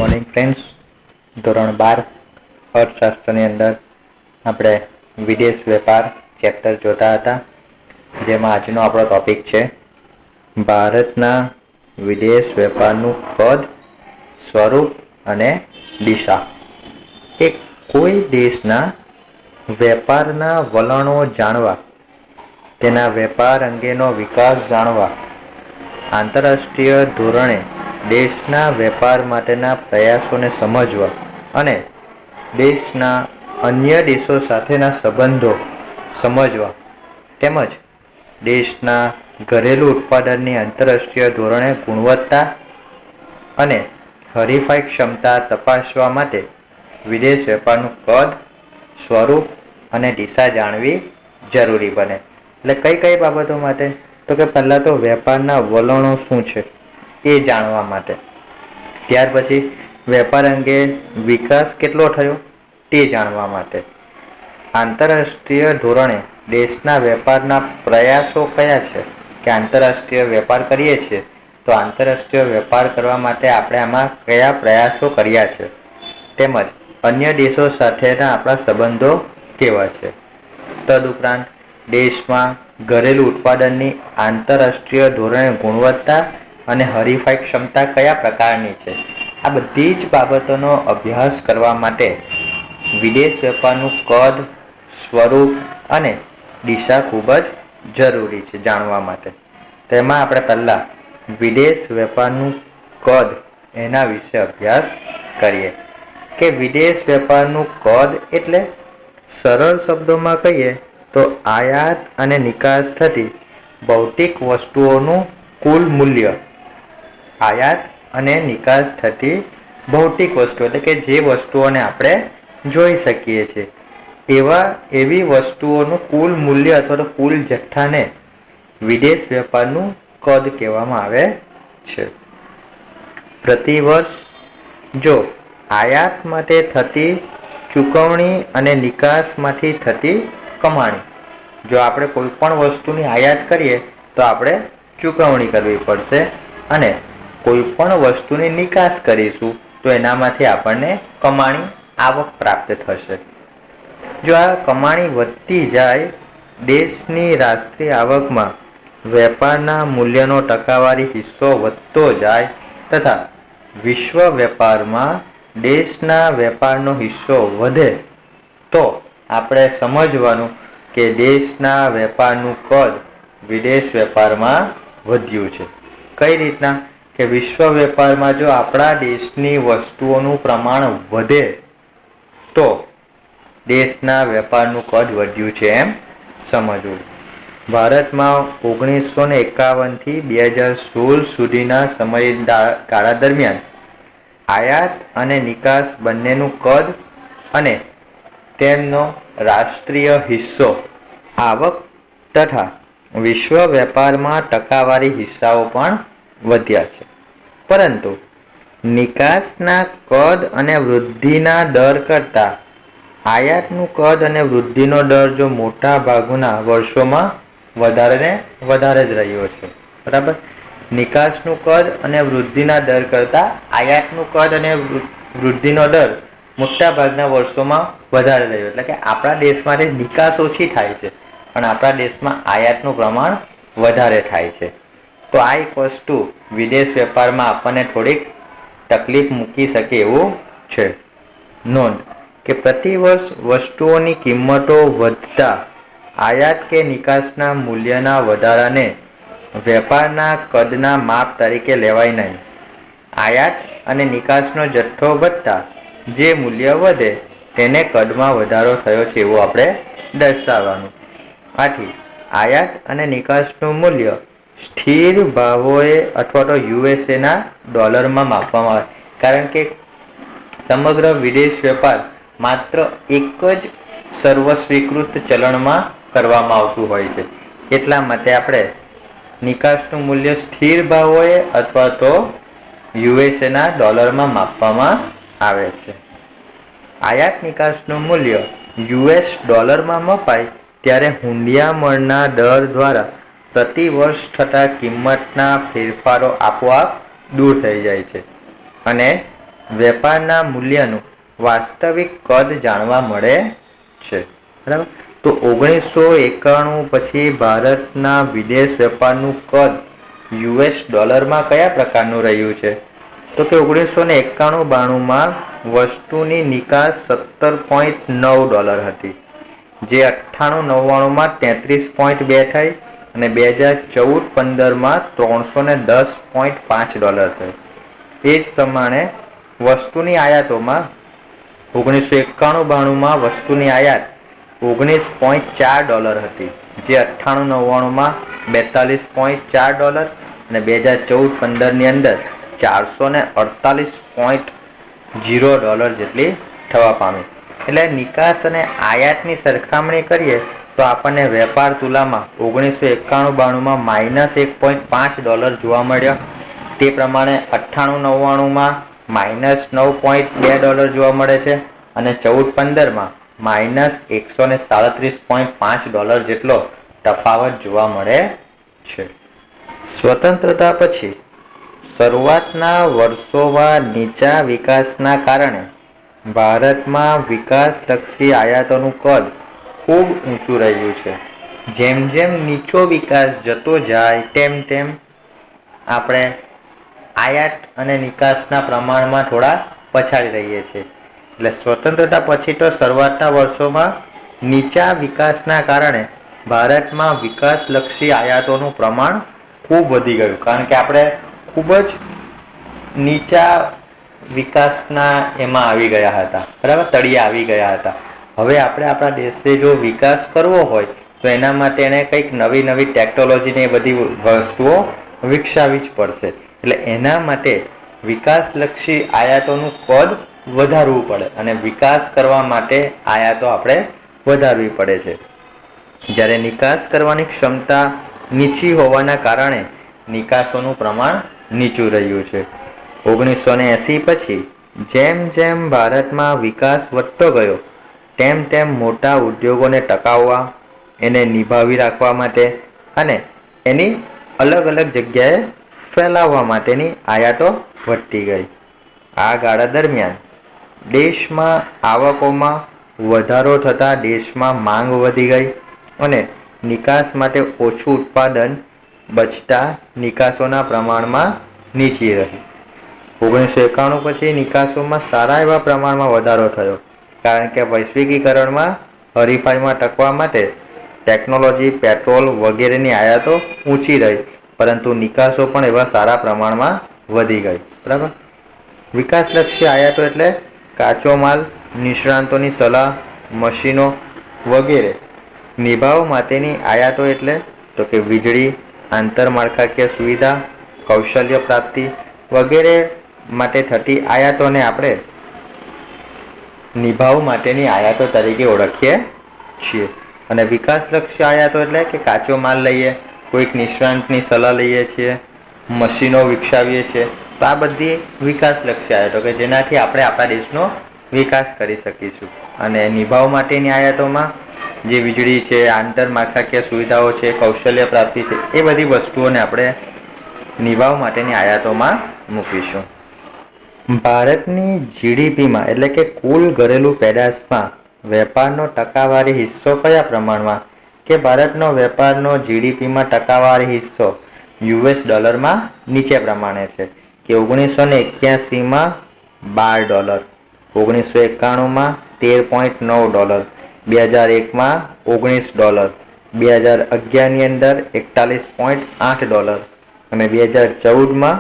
Morning friends. ધોરણ 12 અર્થશાસ્ત્રની અંદર આપણે વિદેશ વેપાર ચેપ્ટર જોતા હતા, જેમાં આજનો આપણો ટોપિક છે ભારતના વિદેશ વેપારનું કદ, સ્વરૂપ અને દિશા. કે કોઈ દેશના વેપારના વલણો જાણવા, તેના વેપાર અંગેનો વિકાસ જાણવા, આંતરરાષ્ટ્રીય ધોરણે દેશના વેપાર માટેના પ્રયાસોને સમજવા અને દેશના અન્ય દેશો સાથેના સંબંધો સમજવા તેમજ દેશના ઘરેલું ઉત્પાદનની આંતરરાષ્ટ્રીય ધોરણે ગુણવત્તા અને હરીફાઈ ક્ષમતા તપાસવા માટે વિદેશ વેપારનું કદ, સ્વરૂપ અને દિશા જાણવી જરૂરી બને. એટલે કઈ કઈ બાબતો માટે? તો કે પહેલાં તો વેપારના વલણો શું છે એ જાણવા માટે, ત્યાર પછી વેપાર અંગે વિકાસ કેટલો થયો તે જાણવા માટે, આંતરરાષ્ટ્રીય ધોરણે દેશના વેપારના પ્રયાસો કયા છે કે આંતરરાષ્ટ્રીય વેપાર કરીએ છીએ તો આંતરરાષ્ટ્રીય વેપાર કરવા માટે આપણે આમાં કયા પ્રયાસો કર્યા છે, તેમજ અન્ય દેશો સાથેના આપણા સંબંધો કેવા છે. તદુપરાંત દેશમાં ઘરેલું ઉત્પાદનની આંતરરાષ્ટ્રીય ધોરણે ગુણવત્તા અને હરીફાઈ ક્ષમતા કયા પ્રકારની છે. આ બધી જ બાબતોનો અભ્યાસ કરવા માટે વિદેશ વેપારનું કદ, સ્વરૂપ અને દિશા ખૂબ જ જરૂરી છે જાણવા માટે. તેમાં આપણે પહેલાં વિદેશ વેપારનું કદ એના વિશે અભ્યાસ કરીએ કે વિદેશ વેપારનું કદ એટલે સરળ શબ્દોમાં કહીએ તો આયાત અને નિકાસ થતી ભૌતિક વસ્તુઓનું કુલ મૂલ્ય. આયાત અને નિકાસ થતી ભૌતિક વસ્તુઓ એટલે કે જે વસ્તુઓને આપણે જોઈ શકીએ છીએ એવી વસ્તુઓનું કુલ મૂલ્ય અથવા તો કુલ જથ્થાને વિદેશ વેપારનું કદ કહેવામાં આવે છે. પ્રતિવર્ષ જો આયાત માટે થતી ચૂકવણી અને નિકાસમાંથી થતી કમાણી, જો આપણે કોઈ પણ વસ્તુની આયાત કરીએ તો આપણે ચૂકવણી કરવી પડશે અને કોઈ પણ વસ્તુની નિકાસ કરીશું તો એનામાંથી આપણને કમાણી, આવક પ્રાપ્ત થશે. જો આ કમાણી વધતી જાય, દેશની રાષ્ટ્રીય આવકમાં વેપારના મૂલ્યનો ટકાવારી હિસ્સો વધતો જાય તથા વિશ્વ વેપારમાં દેશના વેપારનો હિસ્સો વધે તો આપણે સમજવાનું કે દેશના વેપારનું કદ વિદેશ વેપારમાં વધ્યું છે. કઈ રીતના? કે વિશ્વ વેપારમાં જો આપણા દેશની વસ્તુઓનું પ્રમાણ વધે તો દેશના વેપારનું કદ વધ્યું છે એમ સમજવું. ભારતમાં 1951થી 2016 સુધીના સમયગાળા દરમિયાન આયાત અને નિકાસ બંનેનું કદ અને તેમનો રાષ્ટ્રીય હિસ્સો, આવક તથા વિશ્વ વેપારમાં ટકાવારી હિસ્સાઓ પણ વધ્યા છે. પરંતુ નિકાસના કદ અને વૃદ્ધિના દર કરતાં આયાતનું કદ અને વૃદ્ધિનો દર જો મોટા ભાગના વર્ષોમાં વધારે જ રહ્યો છે. બરાબર. નિકાસનું કદ અને વૃદ્ધિના દર કરતાં આયાતનું કદ અને વૃદ્ધિનો દર મોટા ભાગના વર્ષોમાં વધારે રહ્યો. એટલે કે આપણા દેશમાંથી નિકાસ ઓછી થાય છે પણ આપણા દેશમાં આયાતનું પ્રમાણ વધારે થાય છે. તો આ એક વસ્તુ વિદેશ વેપારમાં આપણને થોડીક તકલીફ મૂકી શકે એવું છે. નોંધ કે પ્રતિવર્ષ વસ્તુઓની કિંમતો વધતા આયાત કે નિકાસના મૂલ્યના વધારાને વેપારના કદના માપ તરીકે લેવાય નહીં. આયાત અને નિકાસનો જથ્થો વધતા જે મૂલ્ય વધે તેને કદમાં વધારો થયો છે એવું આપણે દર્શાવવાનું. આથી આયાત અને નિકાસનું મૂલ્ય સ્થિર ભાવોએ અથવા તો યુએસએના ડોલરમાં માપવામાં આવે, કારણ કે સમગ્ર વિદેશ વેપાર માત્ર એક જ સર્વસ્વીકૃત ચલણમાં કરવામાં આવતું હોય છે. એટલા માટે આપણે નિકાસનું મૂલ્ય સ્થિર ભાવોએ અથવા તો યુએસએના ડોલરમાં માપવામાં આવે છે. આયાત નિકાસનું મૂલ્ય યુએસ ડોલરમાં મપાય ત્યારે હુંડિયામણના દર દ્વારા પ્રતિ વર્ષ થતા કિંમતના ફેરફારો આપોઆપ દૂર થઈ જાય છે અને વેપારના મૂલ્યનું વાસ્તવિક કદ જાણવા મળે છે. બરાબર. તો 1991 પછી ભારતના વિદેશ વેપારનું કદ યુએસ ડોલરમાં કયા પ્રકારનું રહ્યું છે? તો કે 1991-92માં વસ્તુની નિકાસ $17.9 હતી, જે 98-99માં 33.2 થઈ અને 2014-15માં $310.5 થઈ. એ જ પ્રમાણે વસ્તુની આયાતોમાં 1991-92માં વસ્તુની આયાત $19.4 હતી, જે 98-99માં $42.4 અને 2014-15ની અંદર $448.0 જેટલી થવા પામી. એટલે નિકાસ અને આયાતની સરખામણી કરીએ તો આપણને વેપાર તુલામાં 1991-92માં -$1.5 જોવા મળ્યો. તે પ્રમાણે 98-99માં -$9.2 જોવા મળે છે અને 14-15માં -$137.5 જેટલો તફાવત જોવા મળે છે. સ્વતંત્રતા પછી શરૂઆતના વર્ષોમાં નીચા વિકાસના કારણે ભારતમાં વિકાસલક્ષી આયાતોનું કદ ખૂબ ઊંચું રહ્યું છે. જેમ જેમ નીચો વિકાસ જતો જાય તેમ તેમ આપણે આયાત અને નિકાસના પ્રમાણમાં થોડા પછાડી રહીએ છીએ. એટલે સ્વતંત્રતા પછી તો શરૂઆતના વર્ષોમાં નીચા વિકાસના કારણે ભારતમાં વિકાસલક્ષી આયાતોનું પ્રમાણ ખૂબ વધી ગયું, કારણ કે આપણે ખૂબ જ નીચા વિકાસના એમાં આવી ગયા હતા. બરાબર, તળિયે આવી ગયા હતા. હવે આપણે આપણા દેશે જો વિકાસ કરવો હોય તો એના માટે એને કંઈક નવી નવી ટેકનોલોજીની એ બધી વસ્તુઓ વિકસાવવી જ પડશે. એટલે એના માટે વિકાસલક્ષી આયાતોનું કદ વધારવું પડે અને વિકાસ કરવા માટે આયાતો આપણે વધારવી પડે છે. જ્યારે નિકાસ કરવાની ક્ષમતા નીચી હોવાના કારણે નિકાસોનું પ્રમાણ નીચું રહ્યું છે. 1980 પછી જેમ જેમ ભારતમાં વિકાસ વધતો ગયો તેમ તેમ મોટા ઉદ્યોગોને ટકાવવા, એને નિભાવી રાખવા માટે અને એની અલગ અલગ જગ્યાએ ફેલાવવા માટેની આયાતો વધતી ગઈ. આ ગાળા દરમિયાન દેશમાં આવકોમાં વધારો થતાં દેશમાં માંગ વધી ગઈ અને નિકાસ માટે ઓછું ઉત્પાદન બચતા નિકાસોના પ્રમાણમાં નીચી રહી. 1991 પછી નિકાસોમાં સારા એવા પ્રમાણમાં વધારો થયો, કારણ કે વૈશ્વિકીકરણમાં હરીફાઈમાં ટકવા માટે ટેકનોલોજી, પેટ્રોલ વગેરેની આયાતો ઊંચી રહી, પરંતુ નિકાસો પણ એવા સારા પ્રમાણમાં વધી ગઈ. બરાબર. વિકાસલક્ષી આયાતો એટલે કાચો માલ, નિષ્ણાંતોની સલાહ, મશીનો વગેરે. નિભાવ માટેની આયાતો એટલે તો કે વીજળી, આંતરમાળખાકીય સુવિધા, કૌશલ્ય પ્રાપ્તિ વગેરે માટે થતી આયાતોને આપણે નિભાવ માટેની આયાતો તરીકે ઓળખીએ છીએ. અને વિકાસલક્ષી આયાતો એટલે કે કાચો માલ લઈએ, કોઈક નિષ્ણાંતની સલાહ લઈએ છીએ, મશીનો વિકસાવીએ છીએ. તો આ બધી વિકાસલક્ષી આયાતો કે જેનાથી આપણે આપણા દેશનો વિકાસ કરી શકીશું. અને નિભાવ માટેની આયાતોમાં જે વીજળી છે, આંતરમાળખાકીય સુવિધાઓ છે, કૌશલ્ય પ્રાપ્તિ છે, એ બધી વસ્તુઓને આપણે નિભાવ માટેની આયાતોમાં મૂકીશું. ભારતની જીડીપીમાં એટલે કે કુલ ઘરેલું પેદાશમાં વેપારનો ટકાવારી હિસ્સો કયા પ્રમાણમાં? કે ભારતનો વેપારનો જીડીપીમાં ટકાવારી હિસ્સો યુએસ ડોલરમાં નીચે પ્રમાણે છે કે 1981માં $12, 1991માં $13.9, 2001માં $19, 2011ની અંદર $41.8 અને 2014માં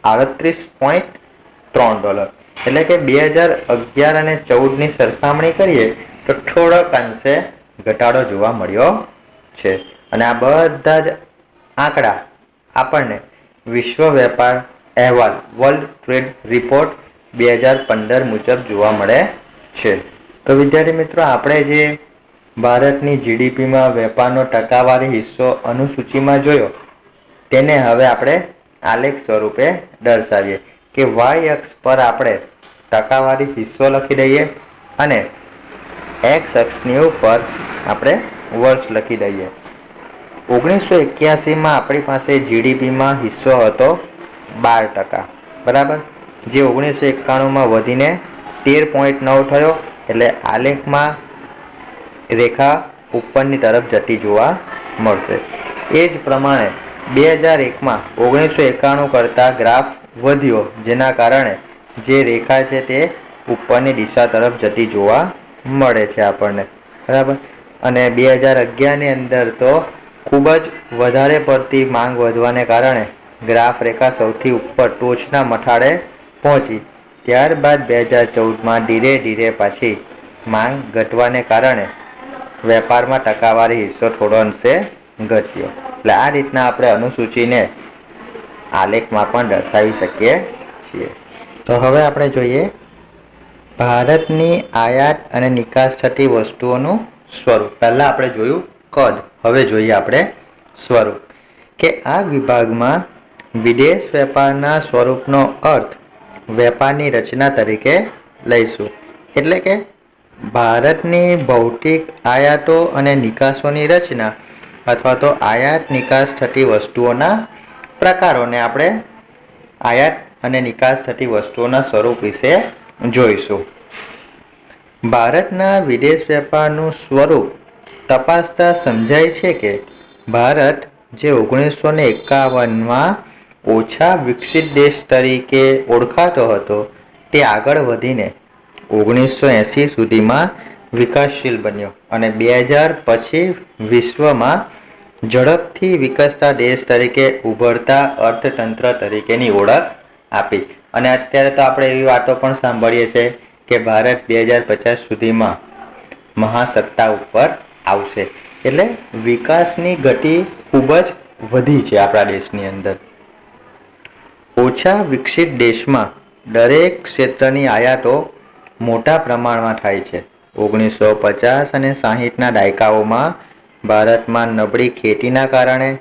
$38.3. એટલે કે 2011 અને 2014ની સરખામણી કરીએ તો થોડોક અંશે ઘટાડો જોવા મળ્યો છે. અને આ બધા જ આંકડા આપણને વિશ્વ વેપાર અહેવાલ વર્લ્ડ ટ્રેડ રિપોર્ટ 2015 મુજબ જોવા મળે છે. તો વિદ્યાર્થી મિત્રો, આપણે જે ભારતની જીડીપીમાં વેપારનો ટકાવારી હિસ્સો અનુસૂચિમાં જોયો તેને હવે આપણે આલેખ સ્વરૂપે દર્શાવીએ કે વાય અક્ષ પર આપણે ટકાવારી હિસ્સો લખી દઈએ અને એક્સ અક્ષની ઉપર આપણે વર્ષ લખી દઈએ. 1981માં આપણી પાસે જીડીપીમાં હિસ્સો હતો 12%. બરાબર. જે 1991માં વધીને 13.9 થયો, એટલે આલેખમાં રેખા ઉપરની તરફ જતી જોવા મળશે. એ જ પ્રમાણે 2001માં 1991 કરતાં ગ્રાફ વધ્યો, જેના કારણે જે રેખા છે તે ઉપરની દિશા તરફ જતી જોવા મળે છે આપણને, બરાબર. અને 2011ની અંદર તો ખૂબ જ વધારે પડતી માંગ વધવાને કારણે ગ્રાફ રેખા સૌથી ઉપર ટોચના મથાળે પહોંચી. ત્યારબાદ 2014માં ધીરે ધીરે પાછી માંગ ઘટવાને કારણે વેપારમાં ટકાવારી હિસ્સો થોડો અંશે ઘટ્યો. એટલે આ રીતના આપણે અનુસૂચિને આલેખમાં પણ દર્શાવી શકીએ છીએ. તો હવે આપણે જોઈએ ભારતની આયાત અને નિકાસ થતી વસ્તુઓનું સ્વરૂપ. પહેલાં આપણે જોયું કદ, હવે જોઈએ આપણે સ્વરૂપ. કે આ વિભાગમાં વિદેશ વેપારના સ્વરૂપનો અર્થ વેપારની રચના તરીકે લઈશું. એટલે કે ભારતની ભૌતિક આયાતો અને નિકાસોની રચના અથવા તો આયાત નિકાસ થતી વસ્તુઓના પ્રકારોને આપણે આયાત અને નિકાસ થતી વસ્તુઓના સ્વરૂપ વિશે જોઈશું. ભારતના વિદેશ વેપારનું સ્વરૂપ તપાસતા સમજાય છે કે ભારત જે 1951માં ઓછા વિકસિત દેશ તરીકે ઓળખાતો હતો, તે આગળ વધીને 1980 સુધીમાં વિકાસશીલ બન્યો અને 2000 પછી વિશ્વમાં ઝડપથી વિકસતા દેશ તરીકે ઉભરતા અર્થતંત્ર તરીકેની ઓળખ આપી. અને અત્યારે તો આપણે એવી વાતો પણ સાંભળીએ છીએ કે ભારત 2050 સુધીમાં મહાસત્તા ઉપર આવશે. એટલે વિકાસની ગતિ ખૂબ જ વધી છે આપણા દેશની અંદર. ઓછા વિકસિત દેશમાં દરેક ક્ષેત્રની આયાતો મોટા પ્રમાણમાં થાય છે. 1950 અને 60ના દાયકાઓમાં ભારતમાં નબળી ખેતીના કારણે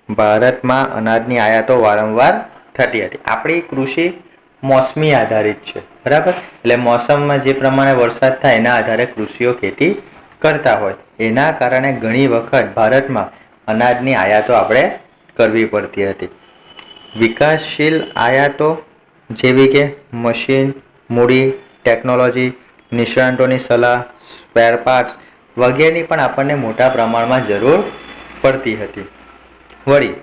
ભારતમાં અનાજની આયાતો વારંવાર થતી હતી. આપણી કૃષિ મોસમી આધારિત છે, બરાબર. એટલે મોસમમાં જે પ્રમાણે વરસાદ થાય એના આધારે કૃષિઓ ખેતી કરતા હોય, એના કારણે ઘણી વખત ભારતમાં અનાજની આયાતો આપણે કરવી પડતી હતી. વિકાસશીલ આયાતો જેવી કે મશીન, મૂડી, ટેકનોલોજી, નિષ્ણાતોની સલાહ, સ્પેર પાર્ટ્સ વગેરેની પણ આપણને મોટા પ્રમાણમાં જરૂર પડતી હતી. વળી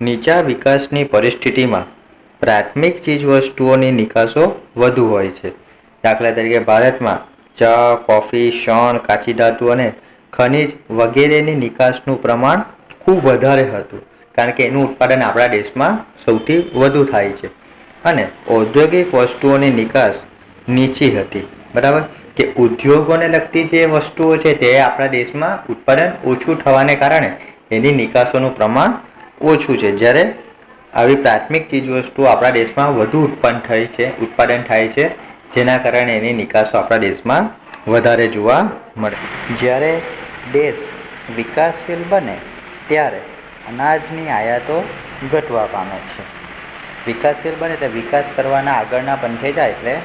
નીચા વિકાસની પરિસ્થિતિમાં પ્રાથમિક ચીજવસ્તુઓની નિકાસો વધુ હોય છે. દાખલા તરીકે ભારતમાં ચા, કોફી, શણ, કાચી ધાતુ અને ખનિજ વગેરેની નિકાસનું પ્રમાણ ખૂબ વધારે હતું, કારણ કે એનું ઉત્પાદન આપણા દેશમાં સૌથી વધુ થાય છે. અને ઔદ્યોગિક વસ્તુઓની નિકાસ નીચી હતી, બરાબર. કે ઉદ્યોગોને લગતી જે વસ્તુઓ છે તે આપણા દેશમાં ઉત્પાદન ઓછું થવાને કારણે એની નિકાસોનું પ્રમાણ ઓછું છે. જ્યારે આવી પ્રાથમિક ચીજવસ્તુઓ આપણા દેશમાં વધુ ઉત્પાદન થાય છે, જેના કારણે એની નિકાસો આપણા દેશમાં વધારે જોવા મળે. જ્યારે દેશ વિકાસશીલ બને ત્યારે અનાજની આયાતો ઘટવા પામે છે. વિકાસશીલ બને એટલે વિકાસ કરવાના આગળના પંથે જાય એટલે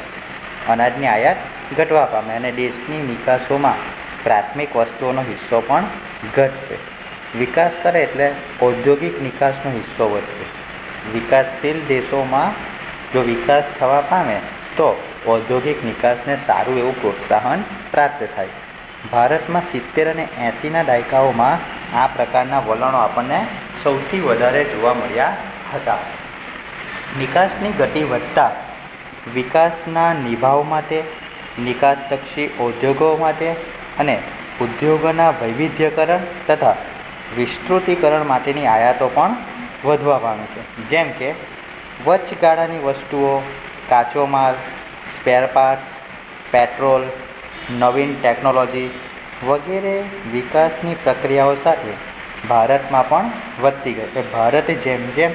અનાજની આયાત ઘટવા પામે અને દેશની નિકાસોમાં પ્રાથમિક વસ્તુઓનો હિસ્સો પણ ઘટશે. વિકાસ કરે એટલે ઔદ્યોગિક નિકાસનો હિસ્સો વધશે. વિકાસશીલ દેશોમાં જો વિકાસ થવા પામે તો ઔદ્યોગિક નિકાસને સારું એવું પ્રોત્સાહન પ્રાપ્ત થાય. ભારતમાં 70 અને 80ના દાયકાઓમાં આ પ્રકારના વલણો આપણને સૌથી વધારે જોવા મળ્યા હતા. નિકાસની ગતિ વધતા વિકાસના નિભાવ માટે, નિકાસલક્ષી ઉદ્યોગો માટે અને ઉદ્યોગોના વૈવિધ્યકરણ તથા વિસ્તૃતીકરણ માટેની આયાતો પણ વધવા પામે છે. જેમ કે વચગાળાની વસ્તુઓ, કાચો માલ, સ્પેર પાર્ટ્સ, પેટ્રોલ, નવીન ટેકનોલોજી વગેરે વિકાસની પ્રક્રિયાઓ સાથે ભારતમાં પણ વધતી ગઈ. ભારત જેમ જેમ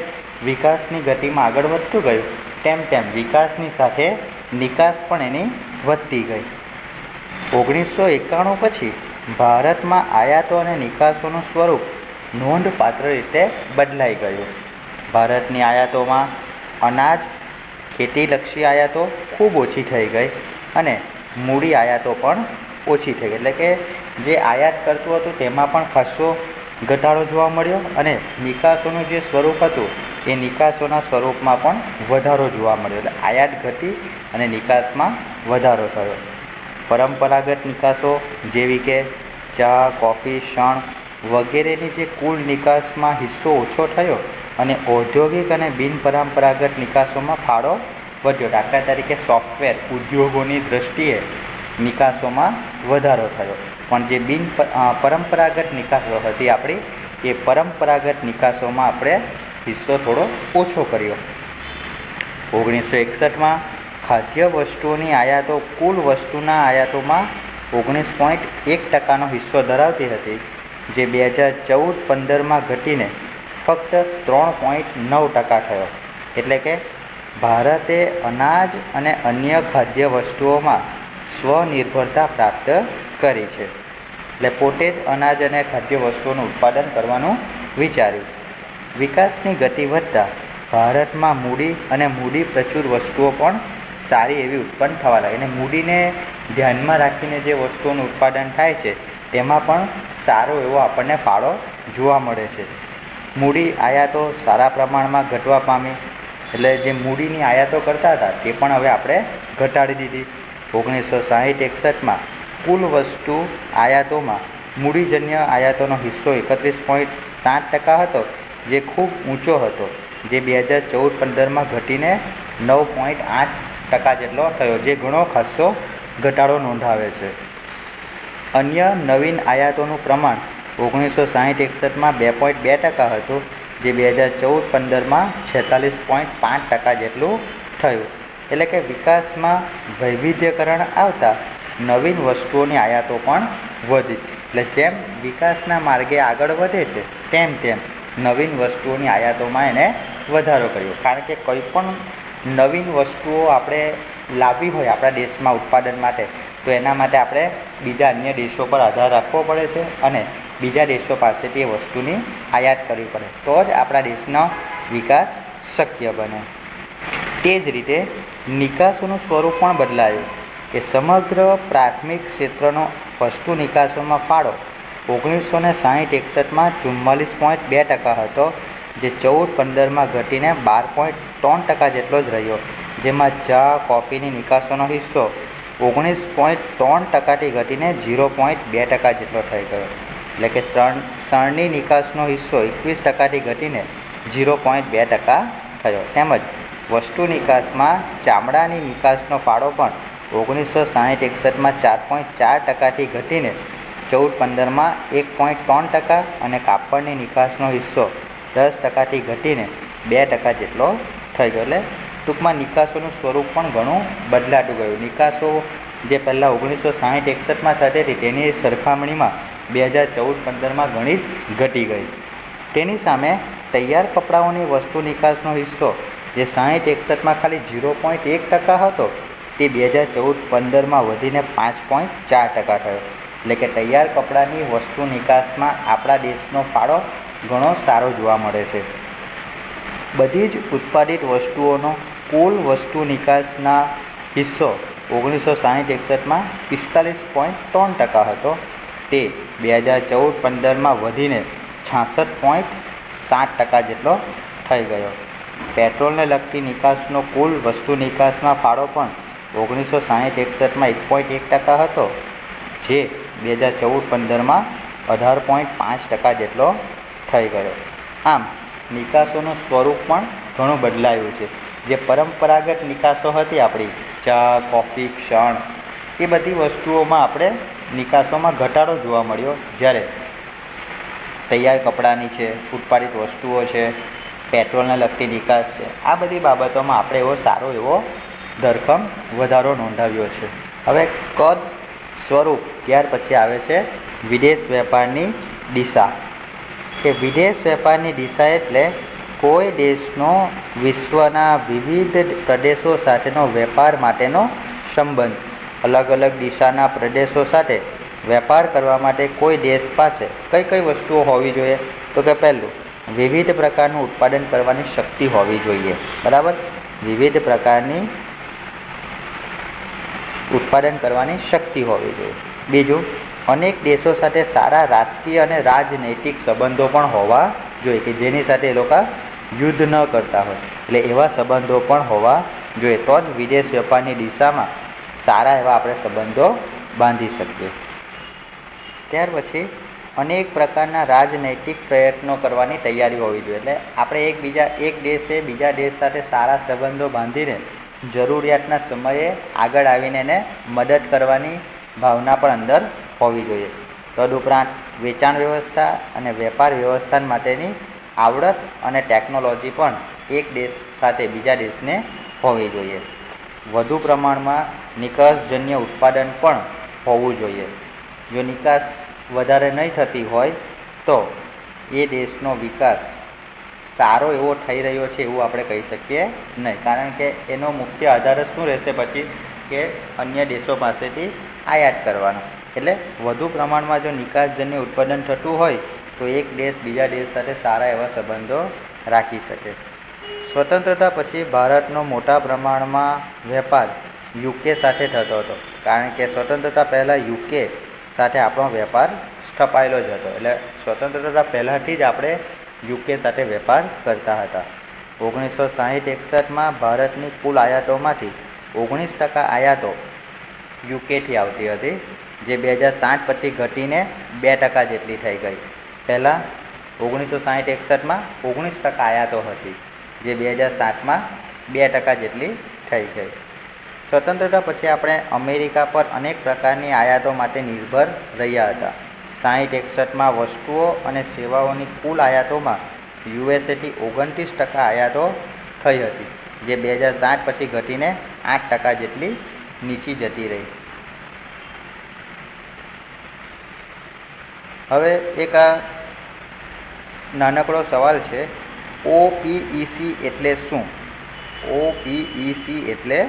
વિકાસની ગતિમાં આગળ વધતું ગયું તેમ તેમ વિકાસની સાથે નિકાસ પણ એની વધતી ગઈ. 1991 પછી ભારતમાં આયાતો અને નિકાસોનું સ્વરૂપ નોંધપાત્ર રીતે બદલાઈ ગયું. ભારતની આયાતોમાં અનાજ, ખેતીલક્ષી આયાતો ખૂબ ઓછી થઈ ગઈ અને મૂડી આયાતો પણ ઓછી થઈ ગઈ. એટલે કે જે આયાત કરતું હતું તેમાં પણ ખાસો ઘટાડો જોવા મળ્યો અને નિકાસોનું જે સ્વરૂપ હતું એ નિકાસોના સ્વરૂપમાં પણ વધારો જોવા મળ્યો. એટલે આયાત ઘટી અને નિકાસમાં વધારો થયો. પરંપરાગત નિકાસો જેવી કે ચા, કોફી, શણ વગેરેની જે કુલ નિકાસમાં હિસ્સો ઓછો થયો અને ઔદ્યોગિક અને બિનપરંપરાગત નિકાસોમાં ફાળો વધ્યો. દાખલા તરીકે સોફ્ટવેર ઉદ્યોગોની દૃષ્ટિએ નિકાસોમાં વધારો થયો, પણ જે પરંપરાગત નિકાસો હતી આપણી, એ પરંપરાગત નિકાસોમાં આપણે હિસ્સો થોડો ઓછો કર્યો. 1961માં ખાદ્ય વસ્તુઓની આયાતો કુલ વસ્તુના આયાતોમાં 19.1% હિસ્સો ધરાવતી હતી, જે 2014-15માં ઘટીને ફક્ત 3.9% થયો. એટલે કે ભારતે અનાજ અને અન્ય ખાદ્ય વસ્તુઓમાં સ્વનિર્ભરતા પ્રાપ્ત કરી છે. એટલે પોતે જ અનાજ અને ખાદ્ય વસ્તુઓનું ઉત્પાદન કરવાનું વિચાર્યું. વિકાસની ગતિ વધતા ભારતમાં મૂડી અને મૂડી પ્રચુર વસ્તુઓ પણ સારી એવી ઉત્પન્ન થવા લાગી. અને મૂડીને ધ્યાનમાં રાખીને જે વસ્તુઓનું ઉત્પાદન થાય છે તેમાં પણ સારો એવો આપણને ફાળો જોવા મળે છે. મૂડી આયાતો સારા પ્રમાણમાં ઘટવા પામી. એટલે જે મૂડીની આયાતો કરતા હતા તે પણ હવે આપણે ઘટાડી દીધી. 1960-61માં કુલ વસ્તુ આયાતોમાં મૂડીજન્ય આયાતોનો હિસ્સો 31.7% હતો, જે ખૂબ ઊંચો હતો, જે 2014-15માં ઘટીને 9.8% જેટલો થયો, જે ઘણો ખાસો ઘટાડો નોંધાવે છે. અન્ય નવીન આયાતોનું પ્રમાણ 1960-61માં 2.2% હતું, જે 2014-15માં 46.5% જેટલું થયું. એટલે કે વિકાસમાં વૈવિધ્યકરણ આવતા નવીન વસ્તુઓની આયાતો પણ વધી. એટલે જેમ વિકાસના માર્ગે આગળ વધે છે તેમ તેમ નવીન વસ્તુઓની આયાતોમાં એને વધારો કર્યો. કારણ કે કોઈ પણ નવીન વસ્તુઓ આપણે લાવવી હોય આપણા દેશમાં ઉત્પાદન માટે, તો એના માટે આપણે બીજા અન્ય દેશો પર આધાર રાખવો પડે છે અને બીજા દેશો પાસેથી એ વસ્તુની આયાત કરવી પડે, તો જ આપણા દેશનો વિકાસ શક્ય બને. તે જ રીતે નિકાસોનું સ્વરૂપ પણ બદલાયું કે સમગ્ર પ્રાથમિક ક્ષેત્રનો વસ્તુ નિકાસોમાં ફાળો 1960-61માં 44.2% હતો, જે 14-15માં ઘટીને 12.3% જેટલો જ રહ્યો. જેમાં ચા, કોફીની નિકાસોનો હિસ્સો 19.3%થી ઘટીને 0.2% જેટલો થઈ ગયો. એટલે કે શણની નિકાસનો હિસ્સો 21%થી ઘટીને 0.2% થયો. તેમજ વસ્તુ નિકાસમાં ચામડાની નિકાસનો ફાળો પણ 1960-61માં 4.4%થી ઘટીને 14-15માં 1.3% અને કાપડની નિકાસનો હિસ્સો 10%થી ઘટીને 2% જેટલો થઈ ગયો. એટલે ટૂંકમાં નિકાસોનું સ્વરૂપ પણ ઘણું બદલાતું ગયું. નિકાસો જે પહેલાં 1960-61માં થતી હતી તેની સરખામણીમાં 2014-15માં ઘણી જ ઘટી ગઈ. તેની સામે તૈયાર કપડાઓની વસ્તુ નિકાસનો હિસ્સો જે 60-61માં ખાલી 0.1% હતો, તે 2014-15માં વધીને 5.4% થયો. એટલે કે તૈયાર કપડાની વસ્તુ નિકાસમાં આપણા દેશનો ફાળો ઘણો સારો જોવા મળે છે. બધી જ ઉત્પાદિત વસ્તુઓનો કુલ વસ્તુ નિકાસના હિસ્સો 1960-61માં 45.3% હતો, તે 2014-15માં વધીને 66.7% જેટલો થઈ ગયો. પેટ્રોલને લગતી નિકાસનો કુલ વસ્તુ નિકાસમાં ફાળો પણ 1960-61માં 1.1% હતો, જે 2014-15માં 18.5% જેટલો થઈ ગયો. આમ નિકાસોનું સ્વરૂપ પણ ઘણું બદલાયું છે. જે પરંપરાગત નિકાસો હતી આપણી ચા, કોફી, શણ, એ બધી વસ્તુઓમાં આપણે નિકાસોમાં ઘટાડો જોવા મળ્યો, જ્યારે તૈયાર કપડાની છે, ઉત્પાદિત વસ્તુઓ છે, પેટ્રોલને લગતી નિકાસ છે, આ બધી બાબતોમાં આપણે એવો સારો એવો ધરખમ વધારો નોંધાવ્યો છે. હવે કદ, સ્વરૂપ, ત્યાર પછી આવે છે વિદેશ વેપારની દિશા. કે વિદેશ વેપારની દિશા એટલે કોઈ દેશનો વિશ્વના વિવિધ પ્રદેશો સાથેનો વેપાર માટેનો સંબંધ. અલગ અલગ દિશાના પ્રદેશો સાથે વેપાર કરવા માટે કોઈ દેશ પાસે કઈ કઈ વસ્તુઓ હોવી જોઈએ? તો કે પહેલું, વિવિધ પ્રકારનું ઉત્પાદન કરવાની શક્તિ હોવી જોઈએ. બરાબર, વિવિધ પ્રકારની ઉત્પાદન કરવાની શક્તિ હોવી જોઈએ. બીજું, અનેક દેશો સાથે સારા રાજકીય અને રાજનૈતિક સંબંધો પણ હોવા જોઈએ, કે જેની સાથે એ લોકો યુદ્ધ ન કરતા હોય, એટલે એવા સંબંધો પણ હોવા જોઈએ. તો જ વિદેશ વેપારની દિશામાં સારા એવા આપણે સંબંધો બાંધી શકીએ. ત્યાર પછી અનેક પ્રકારના રાજનૈતિક પ્રયત્નો કરવાની તૈયારી હોવી જોઈએ. એટલે આપણે એક દેશે બીજા દેશ સાથે સારા સંબંધો બાંધીને જરૂરિયાતના સમયે આગળ આવીને એને મદદ કરવાની ભાવના પણ અંદર હોવી જોઈએ. તદુપરાંત વેચાણ વ્યવસ્થા અને વેપાર વ્યવસ્થા માટેની આવડત અને ટેકનોલોજી પણ એક દેશ સાથે બીજા દેશને હોવી જોઈએ. વધુ પ્રમાણમાં નિકાસજન્ય ઉત્પાદન પણ હોવું જોઈએ. જો નિકાસ વધારે નહીં થતી હોય તો એ દેશનો વિકાસ સારો એવો થઈ રહ્યો છે એવું આપણે કહી શકીએ નહીં. કારણ કે એનો મુખ્ય આધાર શું રહેશે પછી કે અન્ય દેશો પાસેથી આયાત કરવાનો. એટલે વધુ પ્રમાણમાં જો નિકાસજન્ય ઉત્પાદન થતું હોય તો એક દેશ બીજા દેશ સાથે સારા એવા સંબંધો રાખી શકે. સ્વતંત્રતા પછી ભારતનો મોટા પ્રમાણમાં વેપાર યુકે સાથે થતો હતો. કારણ કે સ્વતંત્રતા પહેલાં યુકે સાથે આપણો વેપાર સ્થપાયેલો જ હતો. એટલે સ્વતંત્રતા પહેલાંથી જ આપણે યુકે સાથે વેપાર કરતા હતા. 1960-61માં ભારતની કુલ આયાતોમાંથી 19% આયાતો યુકેથી આવતી હતી, જે 2007 પછી ઘટીને 2% જેટલી થઈ ગઈ. પહેલાં 1960-61માં 19% આયાતો હતી, જે 2007માં 2% જેટલી થઈ ગઈ. સ્વતંત્રતા પછી આપણે અમેરિકા પર અનેક પ્રકારની આયાતો માટે નિર્ભર રહ્યા હતા. 60-61માં વસ્તુઓ અને સેવાઓની કુલ આયાતોમાં યુએસએથી 29% આયાતો થઈ હતી, જે 2007 પછી ઘટીને 8% જેટલી નીચી જતી રહી. હવે એક આ નાનકડો સવાલ છે, ઓપીઈસી એટલે શું? ઓપીઈસી એટલે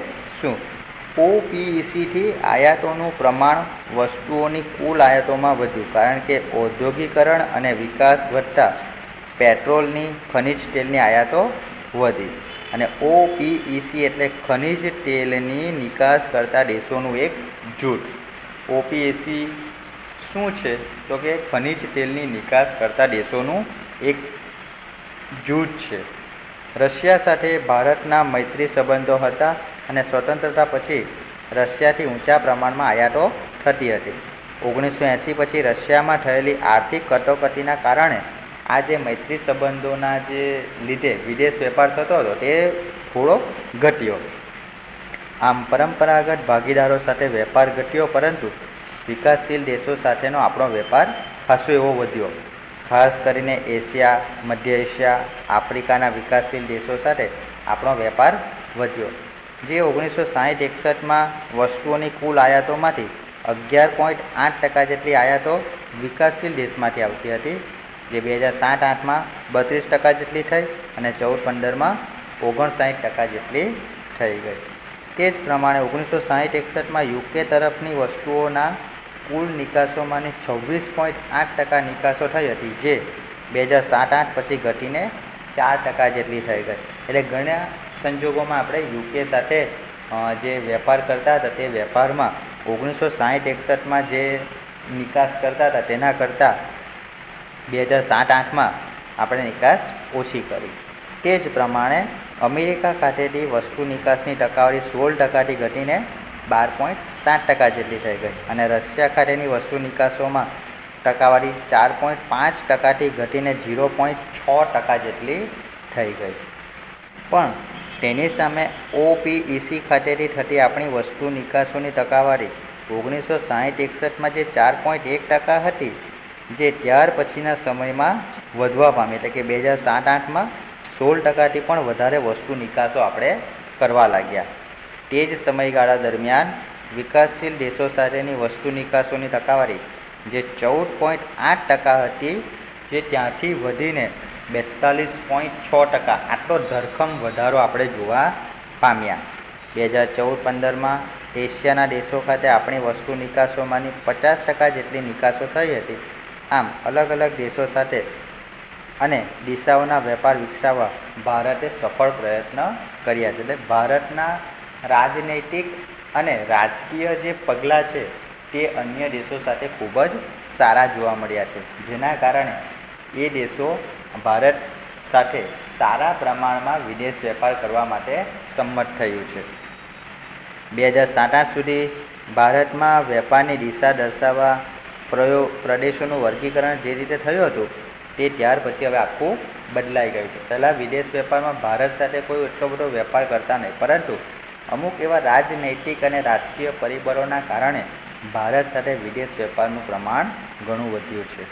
શું? ઓપીઈસીથી આયાતોનું પ્રમાણ વસ્તુઓની કુલ આયાતોમાં વધ્યું, કારણ કે ઔદ્યોગિકરણ અને વિકાસ વધતા પેટ્રોલની ખનિજ તેલની આયાતો વધી. અને ઓપીઈસી એટલે ખનિજ તેલની નિકાસ કરતા દેશોનું એક જૂથ. ઓપીઈસી શું છે? તો કે ખનિજ તેલની નિકાસ કરતા દેશોનું એક જૂથ છે. રશિયા સાથે ભારતના મૈત્રી સંબંધો હતા અને સ્વતંત્રતા પછી રશિયાથી ઊંચા પ્રમાણમાં આયાતો થતી હતી. 1980 પછી રશિયામાં થયેલી આર્થિક કટોકટીના કારણે આ જે મૈત્રી સંબંધોના જે લીધે વિદેશ વેપાર થતો હતો તે થોડો ઘટ્યો. આમ પરંપરાગત ભાગીદારો સાથે વેપાર ઘટ્યો, પરંતુ વિકાસશીલ દેશો સાથેનો આપણો વેપાર ખાસો એવો વધ્યો. ખાસ કરીને એશિયા, મધ્ય એશિયા, આફ્રિકાના વિકાસશીલ દેશો સાથે આપણો વેપાર વધ્યો. જે 1960-61માં વસ્તુઓની કુલ આયાતોમાંથી 11.8% જેટલી આયાતો વિકાસશીલ દેશમાંથી આવતી હતી, જે 2007-8માં 32% જેટલી થઈ અને 14-15માં 59% જેટલી થઈ ગઈ. તે જ પ્રમાણે 1960-61માં યુકે તરફની વસ્તુઓના કુલ નિકાસોમાંની 26.8% નિકાસો થઈ હતી, જે 2007-8 પછી ઘટીને 4% જેટલી થઈ ગઈ. એટલે ઘણા સંજોગોમાં આપણે યુકે સાથે જે વેપાર કરતા હતા તે વેપારમાં 1960-61માં જે નિકાસ કરતા હતા તેના કરતાં 2007-8માં આપણે નિકાસ ઓછી કરી. તે જ પ્રમાણે અમેરિકા ખાતેથી વસ્તુ નિકાસની ટકાવારી 16%થી ઘટીને 12.7% જેટલી થઈ ગઈ અને રશિયા ખાતેની વસ્તુ નિકાસોમાં ટકાવારી 4.5%થી ઘટીને 0.6% જેટલી થઈ ગઈ. પણ તેની સામે ઓપીઈસી ખાતેથી થતી આપણી વસ્તુ નિકાસોની ટકાવારી 1960-61માં જે 4.1% હતી, જે ત્યાર પછીના સમયમાં વધવા પામી. એટલે કે 2007-8માં 16%થી પણ વધારે વસ્તુ નિકાસો આપણે કરવા લાગ્યા. તે જ સમયગાળા દરમિયાન વિકાસશીલ દેશો સાથેની વસ્તુ નિકાસોની ટકાવારી જે 14.8% હતી, જે ત્યાંથી વધીને 42.6%, આટલો ધરખમ વધારો આપણે જોવા પામ્યા. 2014-15માં એશિયાના દેશો ખાતે આપણી વસ્તુ નિકાસોમાંની 50% જેટલી નિકાસો થઈ હતી. આમ અલગ અલગ દેશો સાથે અને દિશાઓના વેપાર વિકસાવવા ભારતે સફળ પ્રયત્ન કર્યા છે. એટલે ભારતના રાજનૈતિક અને રાજકીય જે પગલાં છે તે અન્ય દેશો સાથે ખૂબ જ સારા જોવા મળ્યા છે, જેના કારણે એ દેશો ભારત સાથે સારા પ્રમાણમાં વિદેશ વેપાર કરવા માટે સંમત થયું છે. 2007 સુધી ભારતમાં વેપારની દિશા દર્શાવવા પ્રદેશોનું વર્ગીકરણ જે રીતે થયું હતું તે ત્યાર પછી હવે આખું બદલાઈ ગયું છે. પહેલાં વિદેશ વેપારમાં ભારત સાથે કોઈ એટલો બધો વેપાર કરતા નહીં, પરંતુ અમુક એવા રાજનૈતિક અને રાજકીય પરિબળોના કારણે ભારત સાથે વિદેશ વેપારનું પ્રમાણ ઘણું વધ્યું છે.